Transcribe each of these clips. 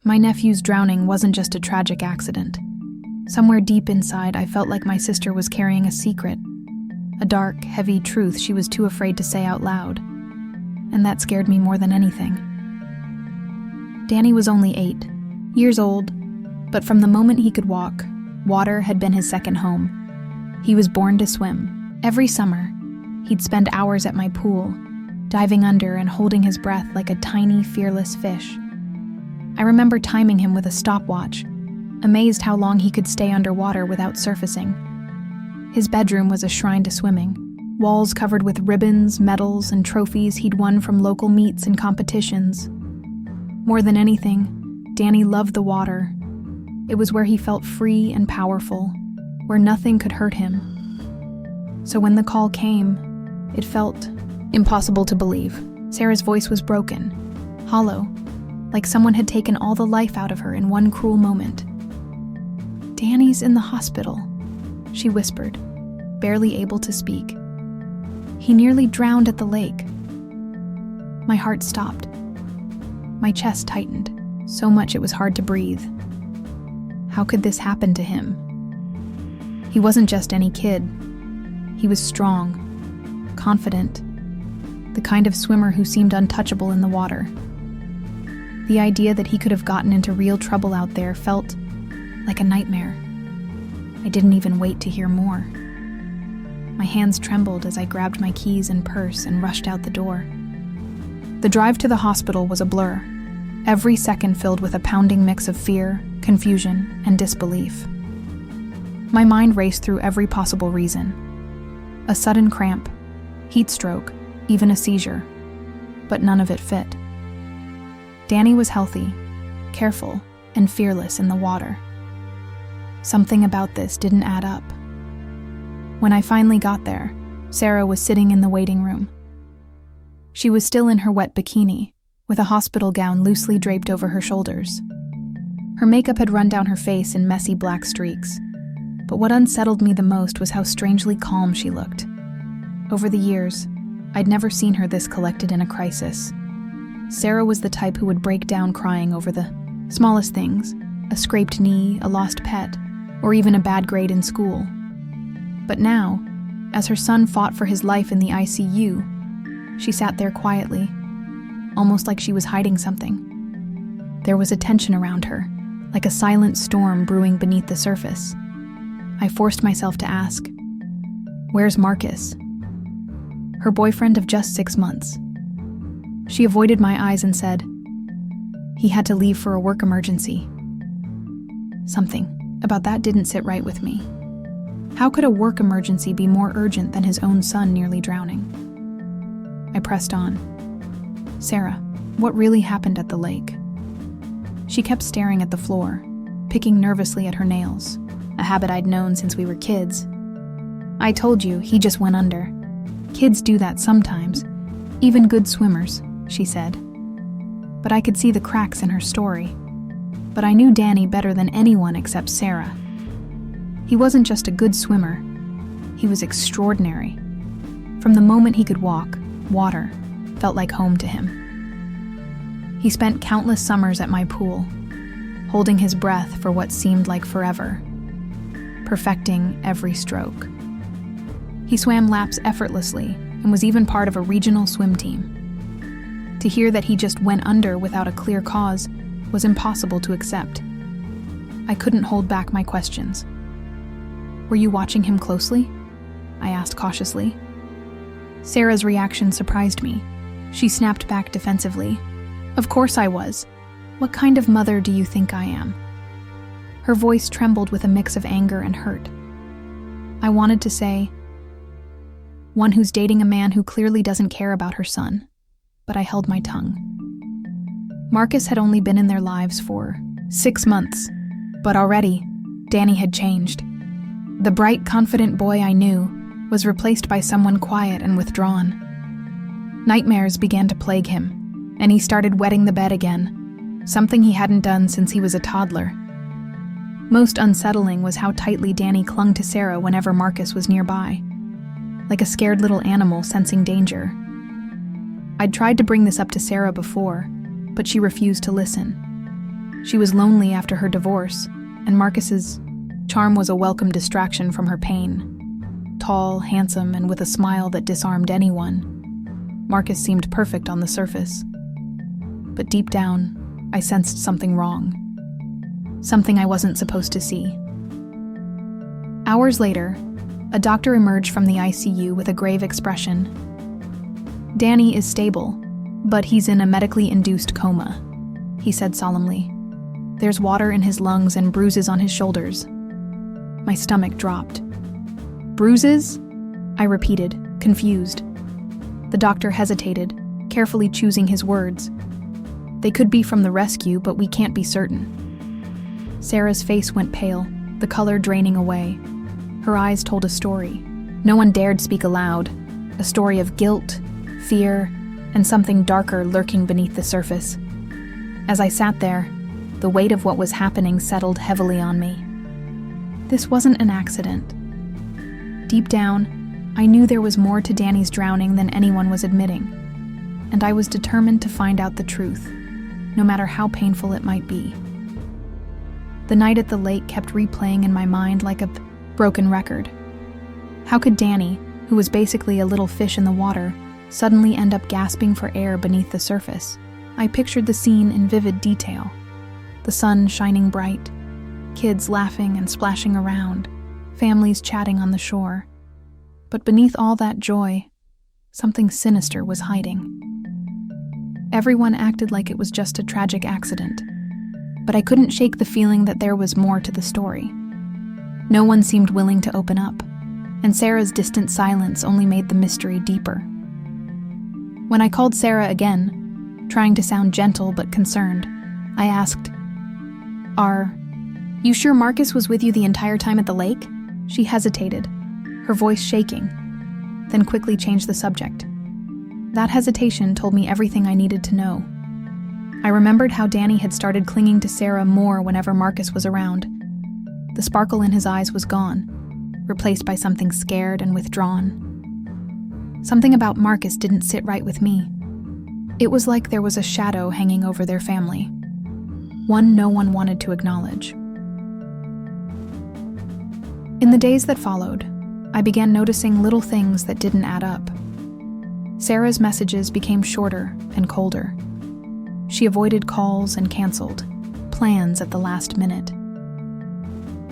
My nephew's drowning wasn't just a tragic accident. Somewhere deep inside, I felt like my sister was carrying a secret, a dark, heavy truth she was too afraid to say out loud. And that scared me more than anything. Danny was only 8 years old, but from the moment he could walk, water had been his second home. He was born to swim. Every summer, he'd spend hours at my pool, diving under and holding his breath like a tiny, fearless fish. I remember timing him with a stopwatch, amazed how long he could stay underwater without surfacing. His bedroom was a shrine to swimming, walls covered with ribbons, medals, and trophies he'd won from local meets and competitions. More than anything, Danny loved the water. It was where he felt free and powerful, where nothing could hurt him. So when the call came, it felt impossible to believe. Sarah's voice was broken, hollow, like someone had taken all the life out of her in one cruel moment. "Danny's in the hospital," she whispered, barely able to speak. "He nearly drowned at the lake." My heart stopped. My chest tightened, so much it was hard to breathe. How could this happen to him? He wasn't just any kid. He was strong, confident, the kind of swimmer who seemed untouchable in the water. The idea that he could have gotten into real trouble out there felt like a nightmare. I didn't even wait to hear more. My hands trembled as I grabbed my keys and purse and rushed out the door. The drive to the hospital was a blur, every second filled with a pounding mix of fear, confusion, and disbelief. My mind raced through every possible reason. A sudden cramp, heat stroke, even a seizure, but none of it fit. Danny was healthy, careful, and fearless in the water. Something about this didn't add up. When I finally got there, Sarah was sitting in the waiting room. She was still in her wet bikini, with a hospital gown loosely draped over her shoulders. Her makeup had run down her face in messy black streaks, but what unsettled me the most was how strangely calm she looked. Over the years, I'd never seen her this collected in a crisis. Sarah was the type who would break down crying over the smallest things, a scraped knee, a lost pet, or even a bad grade in school. But now, as her son fought for his life in the ICU, she sat there quietly, almost like she was hiding something. There was a tension around her, like a silent storm brewing beneath the surface. I forced myself to ask, "Where's Marcus?" Her boyfriend of just 6 months. She avoided my eyes and said, "He had to leave for a work emergency." Something about that didn't sit right with me. How could a work emergency be more urgent than his own son nearly drowning? I pressed on. "Sarah, what really happened at the lake?" She kept staring at the floor, picking nervously at her nails, a habit I'd known since we were kids. "I told you, he just went under. Kids do that sometimes, even good swimmers," she said. But I could see the cracks in her story. But I knew Danny better than anyone except Sarah. He wasn't just a good swimmer, he was extraordinary. From the moment he could walk, water felt like home to him. He spent countless summers at my pool, holding his breath for what seemed like forever, perfecting every stroke. He swam laps effortlessly and was even part of a regional swim team. To hear that he just went under without a clear cause was impossible to accept. I couldn't hold back my questions. "Were you watching him closely?" I asked cautiously. Sarah's reaction surprised me. She snapped back defensively. "Of course I was. What kind of mother do you think I am?" Her voice trembled with a mix of anger and hurt. I wanted to say, "One who's dating a man who clearly doesn't care about her son," but I held my tongue. Marcus had only been in their lives for 6 months, but already, Danny had changed. The bright, confident boy I knew was replaced by someone quiet and withdrawn. Nightmares began to plague him, and he started wetting the bed again, something he hadn't done since he was a toddler. Most unsettling was how tightly Danny clung to Sarah whenever Marcus was nearby, like a scared little animal sensing danger. I'd tried to bring this up to Sarah before, but she refused to listen. She was lonely after her divorce, and Marcus's charm was a welcome distraction from her pain. Tall, handsome, and with a smile that disarmed anyone, Marcus seemed perfect on the surface. But deep down, I sensed something wrong. Something I wasn't supposed to see. Hours later, a doctor emerged from the ICU with a grave expression. "Danny is stable, but he's in a medically induced coma," he said solemnly. "There's water in his lungs and bruises on his shoulders." My stomach dropped. "Bruises?" I repeated, confused. The doctor hesitated, carefully choosing his words. "They could be from the rescue, but we can't be certain." Sarah's face went pale, the color draining away. Her eyes told a story. No one dared speak aloud. A story of guilt, fear, and something darker lurking beneath the surface. As I sat there, the weight of what was happening settled heavily on me. This wasn't an accident. Deep down, I knew there was more to Danny's drowning than anyone was admitting, and I was determined to find out the truth, no matter how painful it might be. The night at the lake kept replaying in my mind like a broken record. How could Danny, who was basically a little fish in the water, suddenly end up gasping for air beneath the surface? I pictured the scene in vivid detail. The sun shining bright, kids laughing and splashing around, families chatting on the shore. But beneath all that joy, something sinister was hiding. Everyone acted like it was just a tragic accident, but I couldn't shake the feeling that there was more to the story. No one seemed willing to open up, and Sarah's distant silence only made the mystery deeper. When I called Sarah again, trying to sound gentle but concerned, I asked, "Are you sure Marcus was with you the entire time at the lake?" She hesitated, her voice shaking, then quickly changed the subject. That hesitation told me everything I needed to know. I remembered how Danny had started clinging to Sarah more whenever Marcus was around. The sparkle in his eyes was gone, replaced by something scared and withdrawn. Something about Marcus didn't sit right with me. It was like there was a shadow hanging over their family, one no one wanted to acknowledge. In the days that followed, I began noticing little things that didn't add up. Sarah's messages became shorter and colder. She avoided calls and canceled plans at the last minute.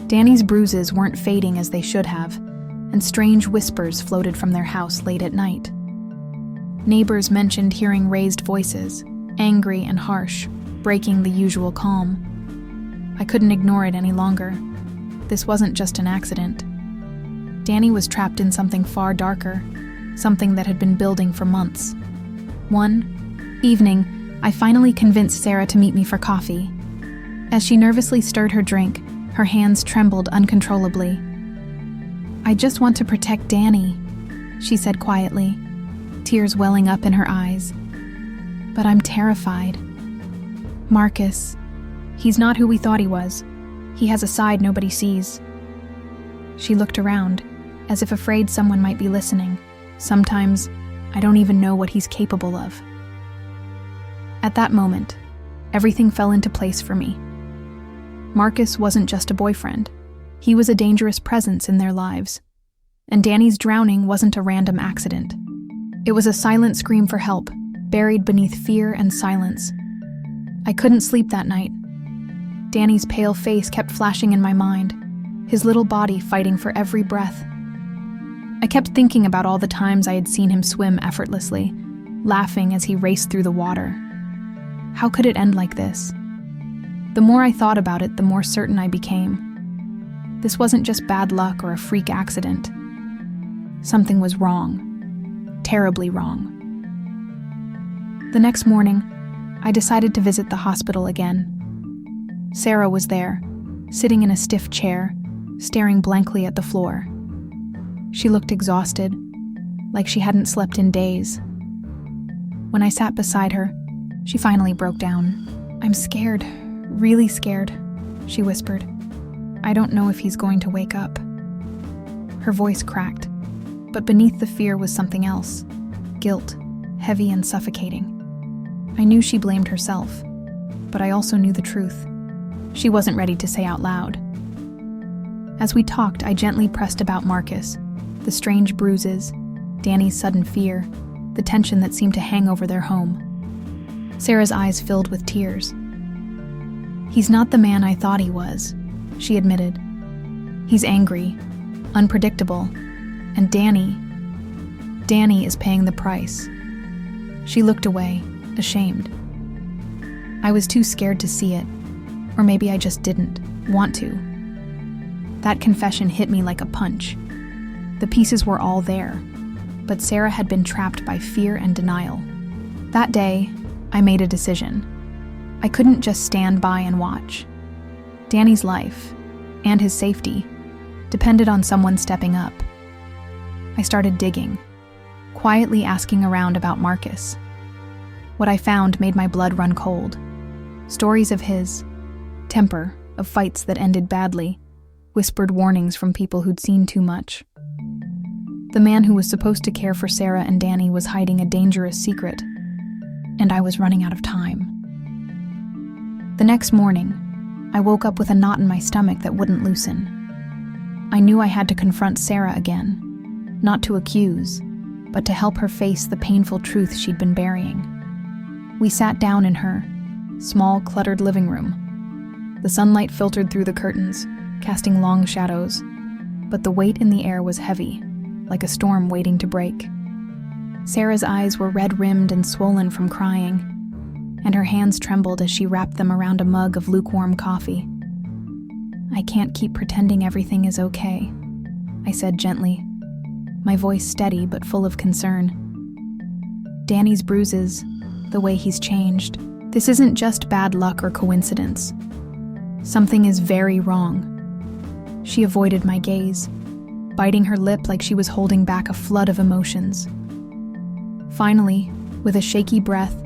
Danny's bruises weren't fading as they should have, and strange whispers floated from their house late at night. Neighbors mentioned hearing raised voices, angry and harsh, breaking the usual calm. I couldn't ignore it any longer. This wasn't just an accident. Danny was trapped in something far darker, something that had been building for months. One evening, I finally convinced Sarah to meet me for coffee. As she nervously stirred her drink, her hands trembled uncontrollably. "I just want to protect Danny," she said quietly, tears welling up in her eyes. "But I'm terrified. Marcus, he's not who we thought he was. He has a side nobody sees." She looked around, as if afraid someone might be listening. "Sometimes, I don't even know what he's capable of." At that moment, everything fell into place for me. Marcus wasn't just a boyfriend. He was a dangerous presence in their lives. And Danny's drowning wasn't a random accident. It was a silent scream for help, buried beneath fear and silence. I couldn't sleep that night. Danny's pale face kept flashing in my mind, his little body fighting for every breath. I kept thinking about all the times I had seen him swim effortlessly, laughing as he raced through the water. How could it end like this? The more I thought about it, the more certain I became. This wasn't just bad luck or a freak accident. Something was wrong. Terribly wrong. The next morning, I decided to visit the hospital again. Sarah was there, sitting in a stiff chair, staring blankly at the floor. She looked exhausted, like she hadn't slept in days. When I sat beside her, she finally broke down. "I'm scared, really scared," she whispered. "I don't know if he's going to wake up." Her voice cracked, but beneath the fear was something else, guilt, heavy and suffocating. I knew she blamed herself, but I also knew the truth. she wasn't ready to say out loud. As we talked, I gently pressed about Marcus, the strange bruises, Danny's sudden fear, the tension that seemed to hang over their home. Sarah's eyes filled with tears. "He's not the man I thought he was," she admitted. "He's angry, unpredictable, and Danny is paying the price." She looked away, ashamed. I was too scared to see it, or maybe I just didn't want to. That confession hit me like a punch. The pieces were all there, but Sarah had been trapped by fear and denial. That day, I made a decision. I couldn't just stand by and watch. Danny's life, and his safety, depended on someone stepping up. I started digging, quietly asking around about Marcus. What I found made my blood run cold. Stories of his temper, of fights that ended badly, whispered warnings from people who'd seen too much. The man who was supposed to care for Sarah and Danny was hiding a dangerous secret, and I was running out of time. The next morning, I woke up with a knot in my stomach that wouldn't loosen. I knew I had to confront Sarah again, not to accuse, but to help her face the painful truth she'd been burying. We sat down in her small, cluttered living room. The sunlight filtered through the curtains, casting long shadows, but the weight in the air was heavy, like a storm waiting to break. Sarah's eyes were red-rimmed and swollen from crying, and her hands trembled as she wrapped them around a mug of lukewarm coffee. "I can't keep pretending everything is okay," I said gently, my voice steady but full of concern. "Danny's bruises, the way he's changed, this isn't just bad luck or coincidence. Something is very wrong." She avoided my gaze, biting her lip like she was holding back a flood of emotions. Finally, with a shaky breath,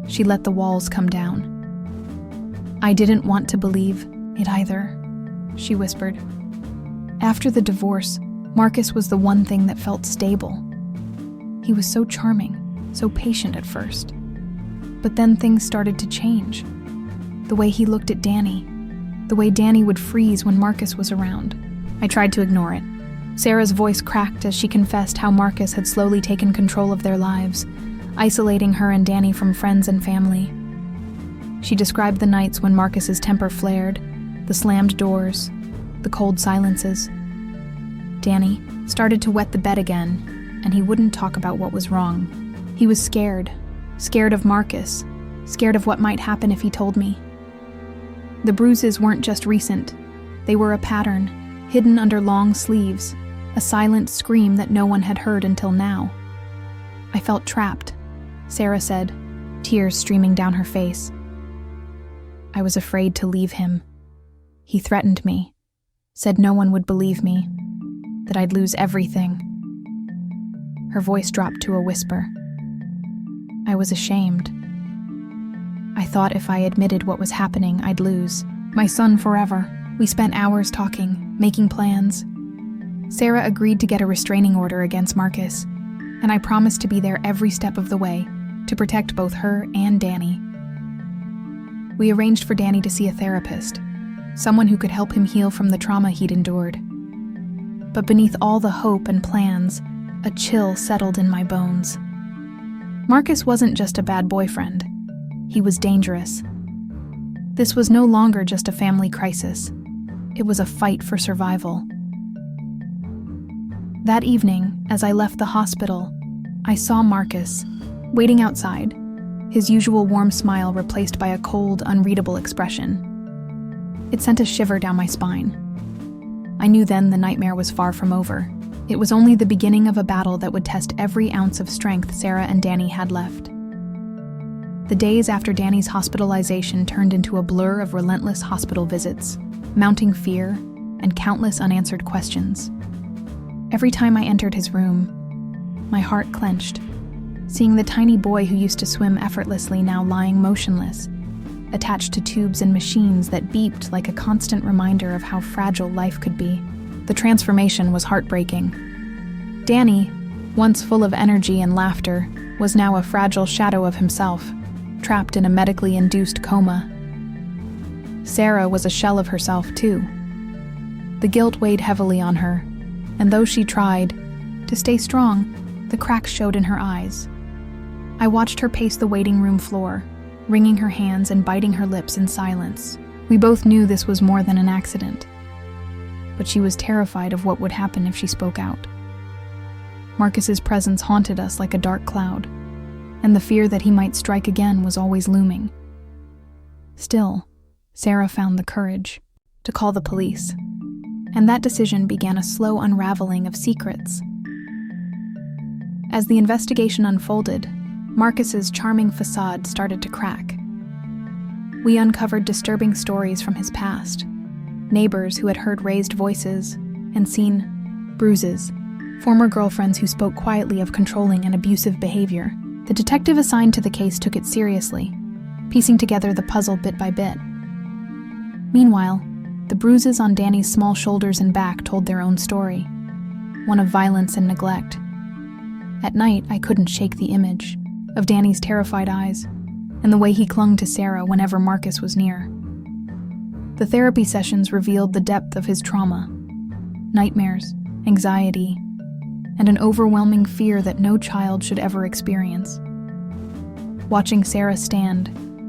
she let the walls come down. "I didn't want to believe it either," she whispered. "After the divorce, Marcus was the one thing that felt stable. He was so charming, so patient at first. But then things started to change. The way he looked at Danny, the way Danny would freeze when Marcus was around." I tried to ignore it. Sarah's voice cracked as she confessed how Marcus had slowly taken control of their lives, isolating her and Danny from friends and family. She described the nights when Marcus's temper flared, the slammed doors, the cold silences. Danny started to wet the bed again, and he wouldn't talk about what was wrong. He was scared of Marcus, scared of what might happen if he told me. The bruises weren't just recent. They were a pattern, hidden under long sleeves, a silent scream that no one had heard until now. "I felt trapped," Sarah said, tears streaming down her face. "I was afraid to leave him. He threatened me, said no one would believe me, that I'd lose everything." Her voice dropped to a whisper. "I was ashamed. I thought if I admitted what was happening, I'd lose my son forever." We spent hours talking, making plans. Sarah agreed to get a restraining order against Marcus, and I promised to be there every step of the way to protect both her and Danny. We arranged for Danny to see a therapist, someone who could help him heal from the trauma he'd endured. But beneath all the hope and plans, a chill settled in my bones. Marcus wasn't just a bad boyfriend. He was dangerous. This was no longer just a family crisis. It was a fight for survival. That evening, as I left the hospital, I saw Marcus, waiting outside, his usual warm smile replaced by a cold, unreadable expression. It sent a shiver down my spine. I knew then the nightmare was far from over. It was only the beginning of a battle that would test every ounce of strength Sarah and Danny had left. The days after Danny's hospitalization turned into a blur of relentless hospital visits, mounting fear, and countless unanswered questions. Every time I entered his room, my heart clenched, seeing the tiny boy who used to swim effortlessly now lying motionless, attached to tubes and machines that beeped like a constant reminder of how fragile life could be. The transformation was heartbreaking. Danny, once full of energy and laughter, was now a fragile shadow of himself, trapped in a medically induced coma. Sarah was a shell of herself, too. The guilt weighed heavily on her, and though she tried to stay strong, the cracks showed in her eyes. I watched her pace the waiting room floor, wringing her hands and biting her lips in silence. We both knew this was more than an accident, but she was terrified of what would happen if she spoke out. Marcus's presence haunted us like a dark cloud, and the fear that he might strike again was always looming. Still, Sarah found the courage to call the police, and that decision began a slow unraveling of secrets. As the investigation unfolded, Marcus's charming facade started to crack. We uncovered disturbing stories from his past, neighbors who had heard raised voices and seen bruises, former girlfriends who spoke quietly of controlling and abusive behavior. The detective assigned to the case took it seriously, piecing together the puzzle bit by bit. Meanwhile, the bruises on Danny's small shoulders and back told their own story, one of violence and neglect. At night, I couldn't shake the image of Danny's terrified eyes and the way he clung to Sarah whenever Marcus was near. The therapy sessions revealed the depth of his trauma, nightmares, anxiety, and an overwhelming fear that no child should ever experience. Watching Sarah stand,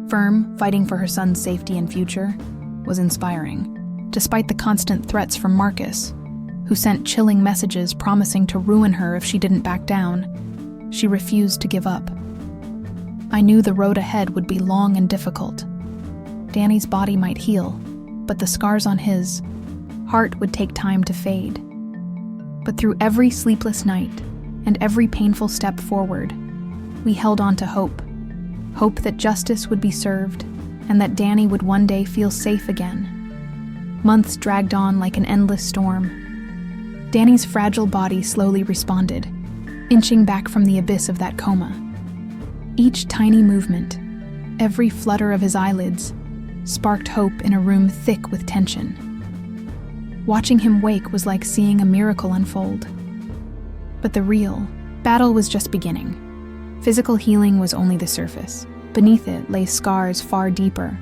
firm, fighting for her son's safety and future, was inspiring. Despite the constant threats from Marcus, who sent chilling messages promising to ruin her if she didn't back down, she refused to give up. I knew the road ahead would be long and difficult. Danny's body might heal, but the scars on his heart would take time to fade. But through every sleepless night and every painful step forward, we held on to hope. Hope that justice would be served and that Danny would one day feel safe again. Months dragged on like an endless storm. Danny's fragile body slowly responded, inching back from the abyss of that coma. Each tiny movement, every flutter of his eyelids, sparked hope in a room thick with tension. Watching him wake was like seeing a miracle unfold. But the real battle was just beginning. Physical healing was only the surface. Beneath it lay scars far deeper.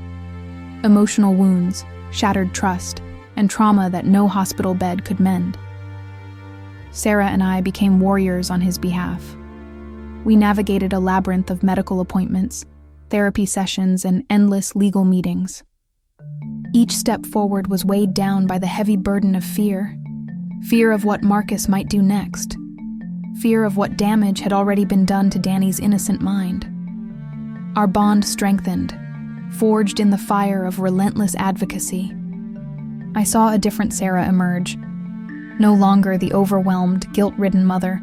Emotional wounds, shattered trust, and trauma that no hospital bed could mend. Sarah and I became warriors on his behalf. We navigated a labyrinth of medical appointments, therapy sessions, and endless legal meetings. Each step forward was weighed down by the heavy burden of fear. Fear of what Marcus might do next. Fear of what damage had already been done to Danny's innocent mind. Our bond strengthened, forged in the fire of relentless advocacy. I saw a different Sarah emerge. No longer the overwhelmed, guilt-ridden mother,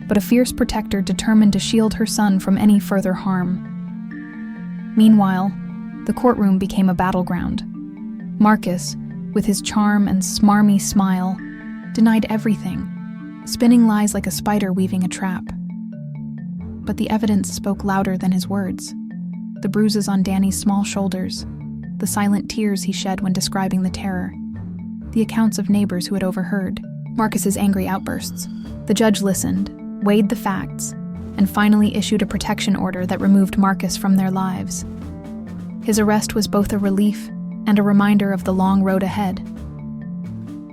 but a fierce protector determined to shield her son from any further harm. Meanwhile, the courtroom became a battleground. Marcus, with his charm and smarmy smile, denied everything, spinning lies like a spider weaving a trap. But the evidence spoke louder than his words. The bruises on Danny's small shoulders, the silent tears he shed when describing the terror, the accounts of neighbors who had overheard Marcus's angry outbursts. The judge listened, weighed the facts, and finally issued a protection order that removed Marcus from their lives. His arrest was both a relief and a reminder of the long road ahead.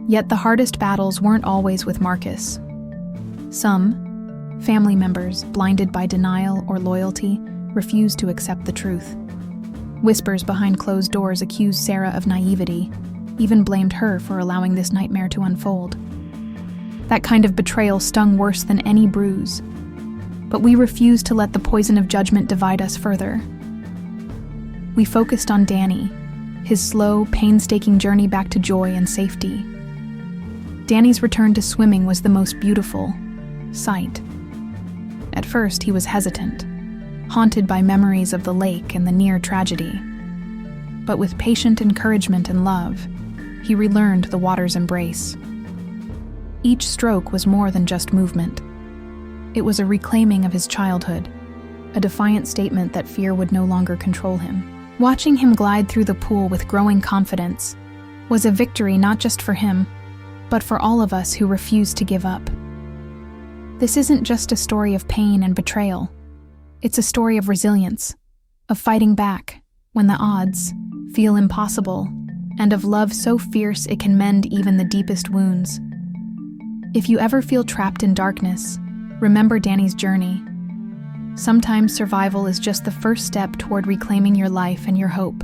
Yet the hardest battles weren't always with Marcus. Some, family members blinded by denial or loyalty, refused to accept the truth. Whispers behind closed doors accused Sarah of naivety, even blamed her for allowing this nightmare to unfold. That kind of betrayal stung worse than any bruise. But we refused to let the poison of judgment divide us further. We focused on Danny, his slow, painstaking journey back to joy and safety. Danny's return to swimming was the most beautiful sight. At first, he was hesitant, haunted by memories of the lake and the near tragedy. But with patient encouragement and love, he relearned the water's embrace. Each stroke was more than just movement. It was a reclaiming of his childhood, a defiant statement that fear would no longer control him. Watching him glide through the pool with growing confidence was a victory not just for him, but for all of us who refused to give up. This isn't just a story of pain and betrayal. It's a story of resilience, of fighting back when the odds feel impossible and of love so fierce it can mend even the deepest wounds. If you ever feel trapped in darkness, remember Danny's journey. Sometimes survival is just the first step toward reclaiming your life and your hope.